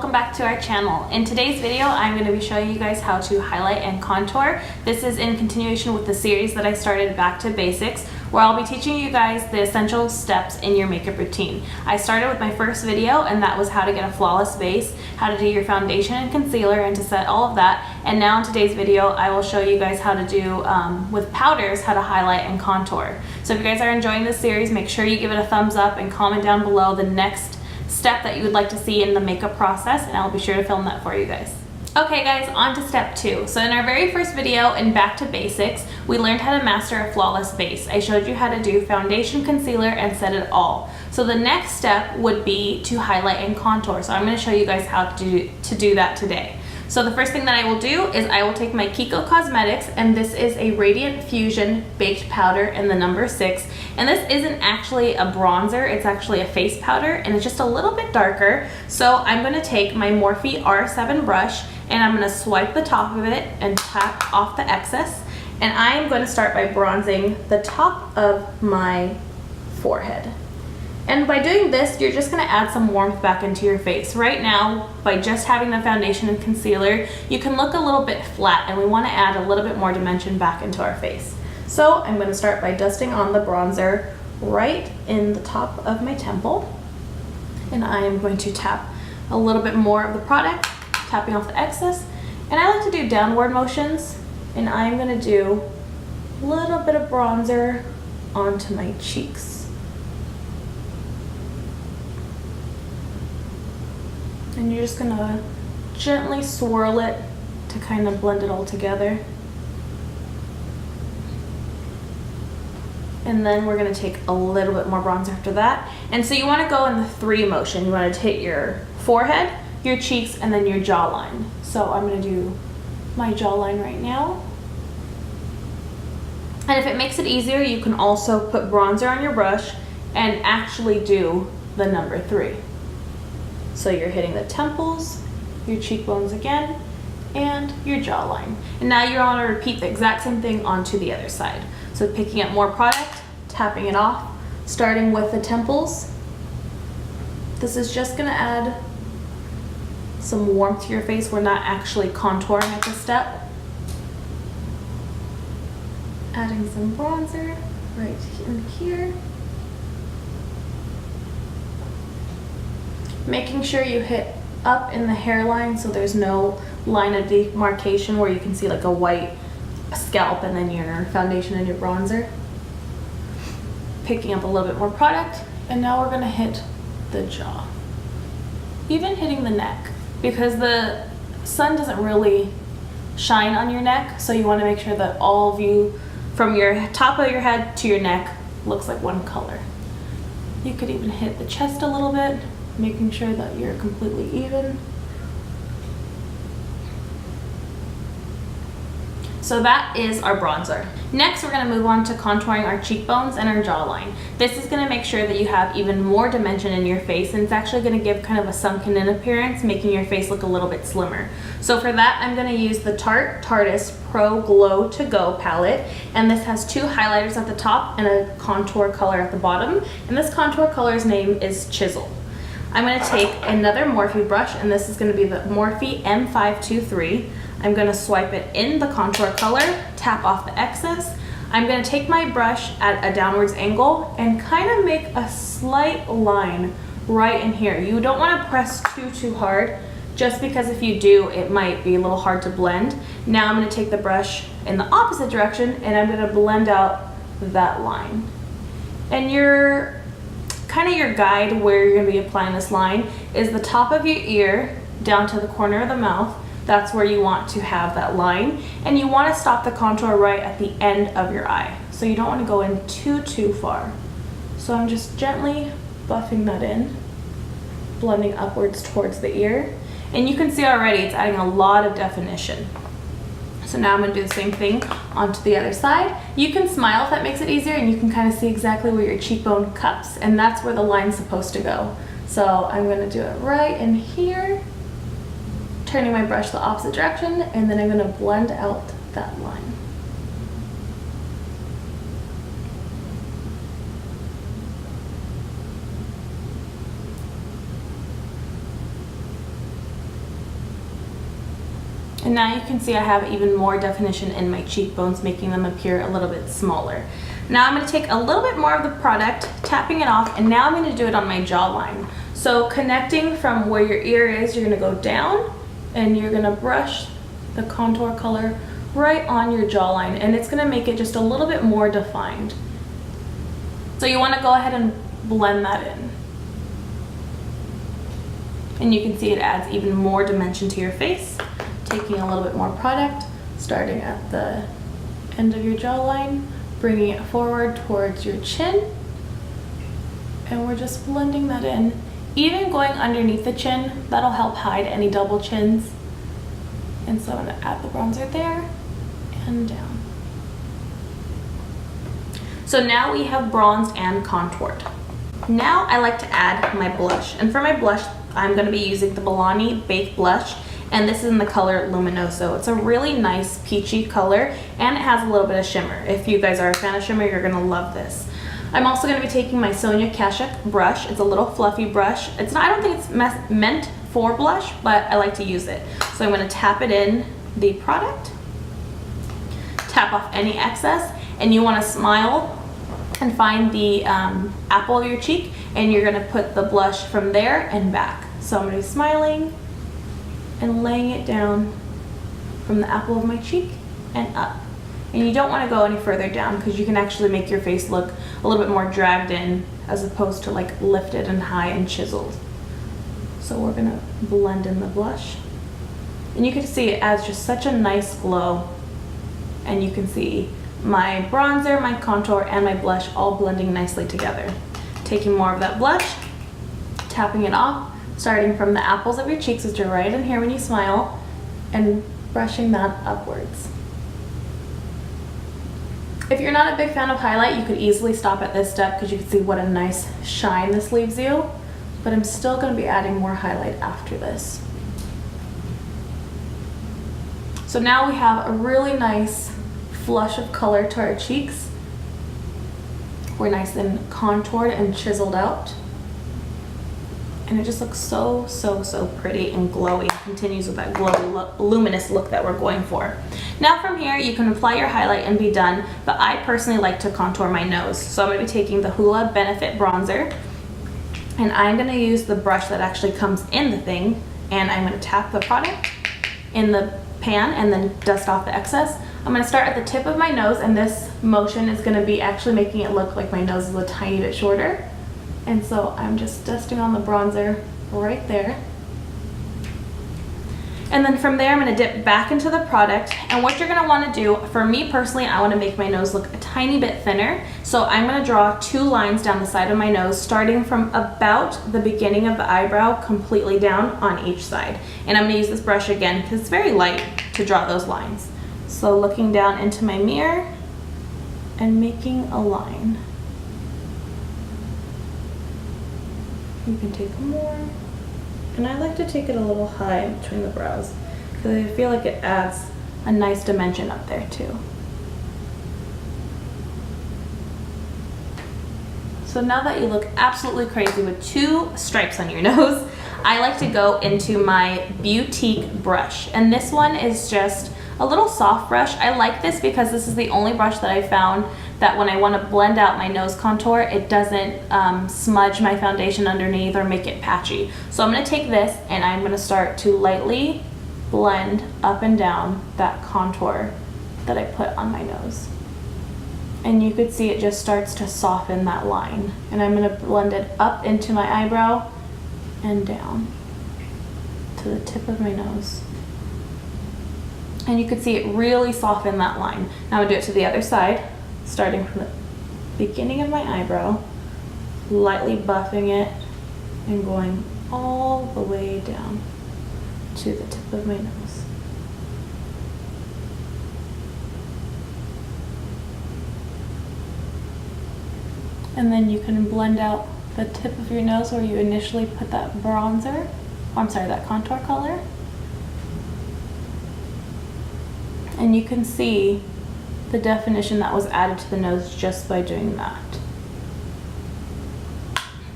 welcome back to our channel. In today's video, I'm going to be showing you guys how to highlight and contour. This is in continuation with the series that I started, Back to Basics, where I'll be teaching you guys the essential steps in your makeup routine. I started with my first video, and that was how to get a flawless base, how to do your foundation and concealer, and to set all of that. And now in today's video, I will show you guys how to do, with powders, how to highlight and contour. So if you guys are enjoying this series, make sure you give it a thumbs up and comment down below the next step that you would like to see in the makeup process, and I'll be sure to film that for you guys. Okay guys, on to step 2. So in our very first video in Back to Basics, we learned how to master a flawless base. I showed you how to do foundation, concealer, and set it all. So the next step would be to highlight and contour. So I'm going to show you guys how to do that today. So the first thing that I will do is I will take my KIKO Cosmetics, and this is a Radiant Fusion Baked Powder in the number 6. And this isn't actually a bronzer, it's actually a face powder, and it's just a little bit darker. So I'm going to take my Morphe R7 brush, and I'm going to swipe the top of it and tap off the excess. And I am going to start by bronzing the top of my forehead. And by doing this, you're just going to add some warmth back into your face. Right now, by just having the foundation and concealer, you can look a little bit flat, and we want to add a little bit more dimension back into our face. So I'm going to start by dusting on the bronzer right in the top of my temple. And I am going to tap a little bit more of the product, tapping off the excess. And I like to do downward motions, and I'm going to do a little bit of bronzer onto my cheeks. And you're just gonna gently swirl it to kind of blend it all together. And then we're gonna take a little bit more bronzer after that. And so you wanna go in the 3 motion. You wanna hit your forehead, your cheeks, and then your jawline. So I'm gonna do my jawline right now. And if it makes it easier, you can also put bronzer on your brush and actually do the number 3. So you're hitting the temples, your cheekbones again, and your jawline. And now you're going to repeat the exact same thing onto the other side. So picking up more product, tapping it off, starting with the temples. This is just going to add some warmth to your face. We're not actually contouring at this step. Adding some bronzer right in here. Making sure you hit up in the hairline so there's no line of demarcation where you can see like a white scalp and then your foundation and your bronzer. Picking up a little bit more product, and now we're going to hit the jaw. Even hitting the neck, because the sun doesn't really shine on your neck, so you want to make sure that all of you, from your top of your head to your neck, looks like one color. You could even hit the chest a little bit, making sure that you're completely even. So that is our bronzer. Next, we're going to move on to contouring our cheekbones and our jawline. This is going to make sure that you have even more dimension in your face, and it's actually going to give kind of a sunken in appearance, making your face look a little bit slimmer. So for that, I'm going to use the Tarteist Pro Glow To Go palette, and this has 2 highlighters at the top and a contour color at the bottom, and this contour color's name is Chisel. I'm going to take another Morphe brush, and this is going to be the Morphe M523. I'm going to swipe it in the contour color, tap off the excess. I'm going to take my brush at a downwards angle and kind of make a slight line right in here. You don't want to press too hard, just because if you do, it might be a little hard to blend. Now I'm going to take the brush in the opposite direction, and I'm going to blend out that line. And your guide where you're going to be applying this line is the top of your ear down to the corner of the mouth. That's where you want to have that line, and you want to stop the contour right at the end of your eye. So you don't want to go in too far. So I'm just gently buffing that in, blending upwards towards the ear, and you can see already it's adding a lot of definition. So now I'm going to do the same thing onto the other side. You can smile if that makes it easier, and you can kind of see exactly where your cheekbone cups, and that's where the line's supposed to go. So I'm going to do it right in here, turning my brush the opposite direction, and then I'm going to blend out that line. And now you can see I have even more definition in my cheekbones, making them appear a little bit smaller. Now I'm going to take a little bit more of the product, tapping it off, and now I'm going to do it on my jawline. So connecting from where your ear is, you're going to go down and you're going to brush the contour color right on your jawline, and it's going to make it just a little bit more defined. So you want to go ahead and blend that in. And you can see it adds even more dimension to your face. Taking a little bit more product, starting at the end of your jawline, bringing it forward towards your chin, and we're just blending that in. Even going underneath the chin, that'll help hide any double chins. And so I'm going to add the bronzer there and down. So now we have bronzed and contoured. Now I like to add my blush, and for my blush I'm going to be using the Milani Baked Blush, and this is in the color Luminoso. It's a really nice peachy color, and it has a little bit of shimmer. If you guys are a fan of shimmer, you're gonna love this. I'm also gonna be taking my Sonia Kashuk brush. It's a little fluffy brush. It's not, I don't think it's meant for blush, but I like to use it. So I'm gonna tap it in the product, tap off any excess, and you wanna smile and find the apple of your cheek, and you're gonna put the blush from there and back. So I'm gonna be smiling and laying it down from the apple of my cheek and up. And you don't want to go any further down because you can actually make your face look a little bit more dragged in as opposed to like lifted and high and chiseled. So we're gonna blend in the blush. And you can see it adds just such a nice glow. And you can see my bronzer, my contour, and my blush all blending nicely together. Taking more of that blush, tapping it off, starting from the apples of your cheeks, which are right in here when you smile, and brushing that upwards. If you're not a big fan of highlight, you could easily stop at this step because you can see what a nice shine this leaves you, but I'm still going to be adding more highlight after this. So now we have a really nice flush of color to our cheeks. We're nice and contoured and chiseled out. And it just looks so, so, so pretty and glowy. It continues with that glowy, luminous look that we're going for. Now from here, you can apply your highlight and be done, but I personally like to contour my nose. So I'm gonna be taking the Hoola Benefit Bronzer, and I'm gonna use the brush that actually comes in the thing, and I'm gonna tap the product in the pan and then dust off the excess. I'm gonna start at the tip of my nose, and this motion is gonna be actually making it look like my nose is a tiny bit shorter. And so I'm just dusting on the bronzer right there. And then from there, I'm gonna dip back into the product. And what you're gonna wanna do, for me personally, I wanna make my nose look a tiny bit thinner. So I'm gonna draw 2 lines down the side of my nose, starting from about the beginning of the eyebrow, completely down on each side. And I'm gonna use this brush again, because it's very light to draw those lines. So looking down into my mirror and making a line. You can take more, and I like to take it a little high between the brows because I feel like it adds a nice dimension up there too. So now that you look absolutely crazy with 2 stripes on your nose, I like to go into my Boutique brush, and this one is just a little soft brush. I like this because this is the only brush that I found that when I want to blend out my nose contour, it doesn't smudge my foundation underneath or make it patchy. So I'm going to take this and I'm going to start to lightly blend up and down that contour that I put on my nose. And you could see it just starts to soften that line. And I'm going to blend it up into my eyebrow and down to the tip of my nose. And you could see it really soften that line. Now I'm going to do it to the other side, starting from the beginning of my eyebrow, lightly buffing it and going all the way down to the tip of my nose. And then you can blend out the tip of your nose where you initially put that bronzer, that contour color. And you can see the definition that was added to the nose just by doing that.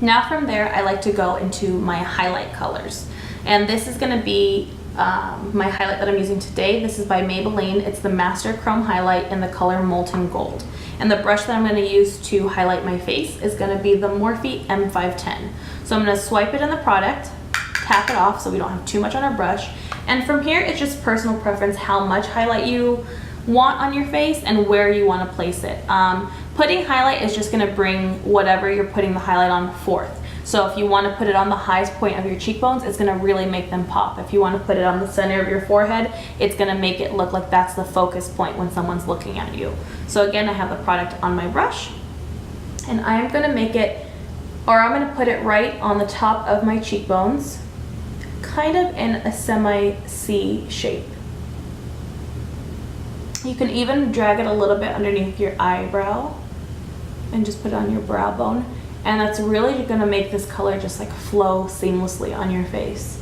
Now from there, I like to go into my highlight colors. And this is gonna be my highlight that I'm using today. This is by Maybelline. It's the Master Chrome Highlight in the color Molten Gold. And the brush that I'm going to use to highlight my face is going to be the Morphe M510. So I'm going to swipe it in the product, tap it off so we don't have too much on our brush. And from here, it's just personal preference how much highlight you want on your face and where you want to place it. Putting highlight is just going to bring whatever you're putting the highlight on forth. So if you want to put it on the highest point of your cheekbones, it's going to really make them pop. If you want to put it on the center of your forehead, it's going to make it look like that's the focus point when someone's looking at you. So again, I have the product on my brush, and I'm going to make it, or I'm going to put it right on the top of my cheekbones, kind of in a semi-C shape. You can even drag it a little bit underneath your eyebrow and just put it on your brow bone. And that's really gonna make this color just like flow seamlessly on your face.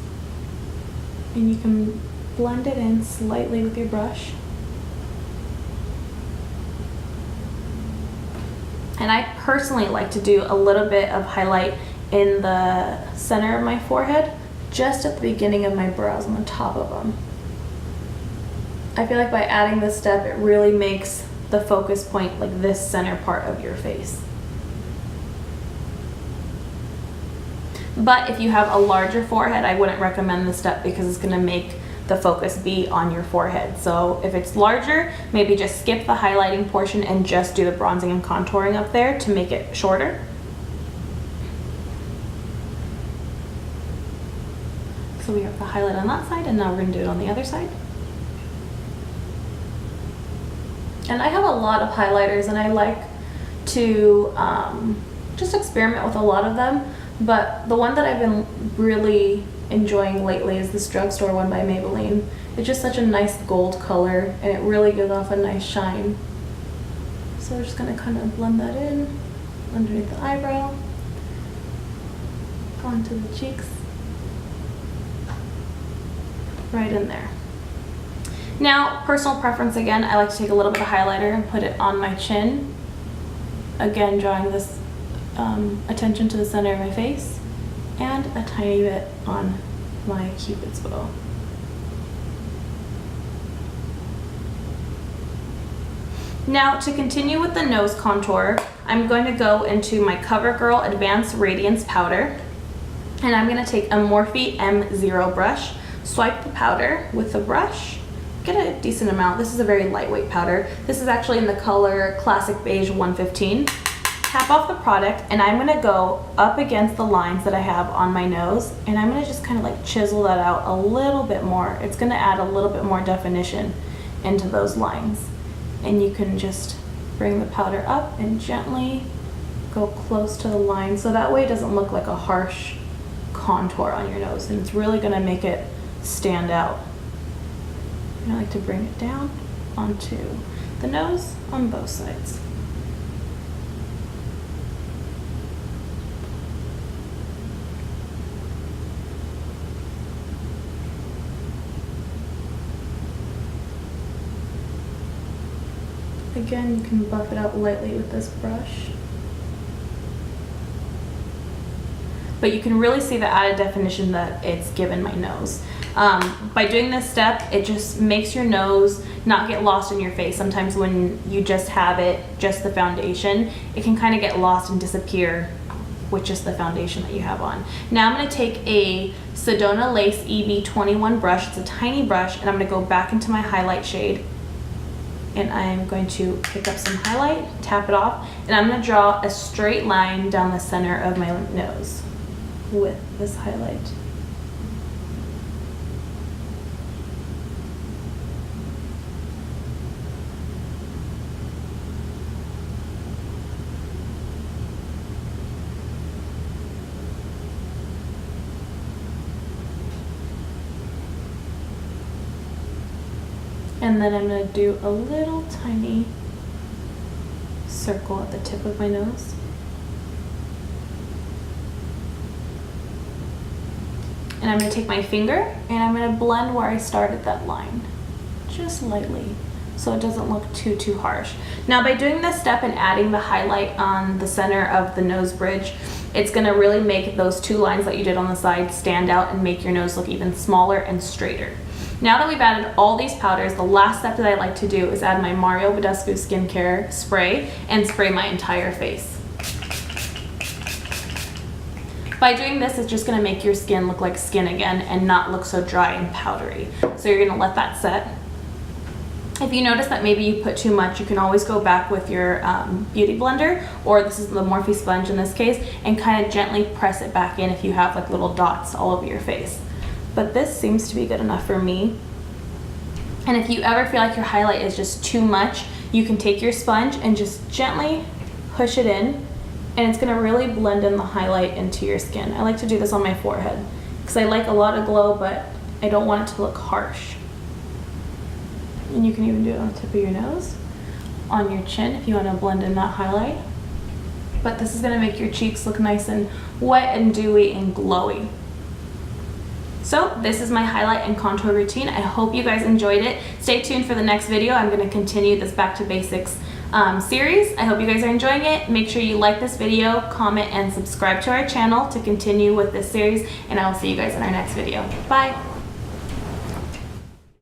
And you can blend it in slightly with your brush. And I personally like to do a little bit of highlight in the center of my forehead, just at the beginning of my brows, on the top of them. I feel like by adding this step, it really makes the focus point like this center part of your face. But if you have a larger forehead, I wouldn't recommend this step because it's going to make the focus be on your forehead. So if it's larger, maybe just skip the highlighting portion and just do the bronzing and contouring up there to make it shorter. So we have the highlight on that side, and now we're going to do it on the other side. And I have a lot of highlighters, and I like to just experiment with a lot of them. But the one that I've been really enjoying lately is this drugstore one by Maybelline. It's just such a nice gold color, and it really gives off a nice shine. So we're just going to kind of blend that in underneath the eyebrow, onto the cheeks, right in there. Now, personal preference again, I like to take a little bit of highlighter and put it on my chin. Again, drawing this attention to the center of my face, and a tiny bit on my Cupid's bow. Now, to continue with the nose contour, I'm going to go into my CoverGirl Advanced Radiance Powder, and I'm going to take a Morphe M0 brush, swipe the powder with the brush, get a decent amount. This is a very lightweight powder. This is actually in the color Classic Beige 115. Tap off the product, and I'm gonna go up against the lines that I have on my nose, and I'm gonna just kind of like chisel that out a little bit more. It's gonna add a little bit more definition into those lines. And you can just bring the powder up and gently go close to the line, so that way it doesn't look like a harsh contour on your nose, and it's really gonna make it stand out. And I like to bring it down onto the nose on both sides. Again, you can buff it out lightly with this brush. But you can really see the added definition that it's given my nose. By doing this step, it just makes your nose not get lost in your face. Sometimes when you just have it, just the foundation, it can kind of get lost and disappear with just the foundation that you have on. Now I'm going to take a Sedona Lace EB21 brush. It's a tiny brush, and I'm going to go back into my highlight shade. And I'm going to pick up some highlight, tap it off, and I'm going to draw a straight line down the center of my nose with this highlight. And then I'm going to do a little tiny circle at the tip of my nose. And I'm going to take my finger and I'm going to blend where I started that line, just lightly, so it doesn't look too harsh. Now by doing this step and adding the highlight on the center of the nose bridge, It's gonna really make those two lines that you did on the side stand out and make your nose look even smaller and straighter. Now that we've added all these powders, the last step that I like to do is add my BADESCU skincare spray and spray my entire face. By doing this, it's just gonna make your skin look like skin again and not look so dry and powdery. So you're gonna let that set. If you notice that maybe you put too much, you can always go back with your beauty blender, or this is the Morphe sponge in this case, and kind of gently press it back in if you have like little dots all over your face. But this seems to be good enough for me. And if you ever feel like your highlight is just too much, you can take your sponge and just gently push it in, and it's gonna really blend in the highlight into your skin. I like to do this on my forehead because I like a lot of glow, but I don't want it to look harsh. And you can even do it on the tip of your nose, on your chin if you want to blend in that highlight. But this is gonna make your cheeks look nice and wet and dewy and glowy. So this is my highlight and contour routine. I hope you guys enjoyed it. Stay tuned for the next video. I'm gonna continue this Back to Basics series. I hope you guys are enjoying it. Make sure you like this video, comment, and subscribe to our channel to continue with this series, and I will see you guys in our next video. Bye.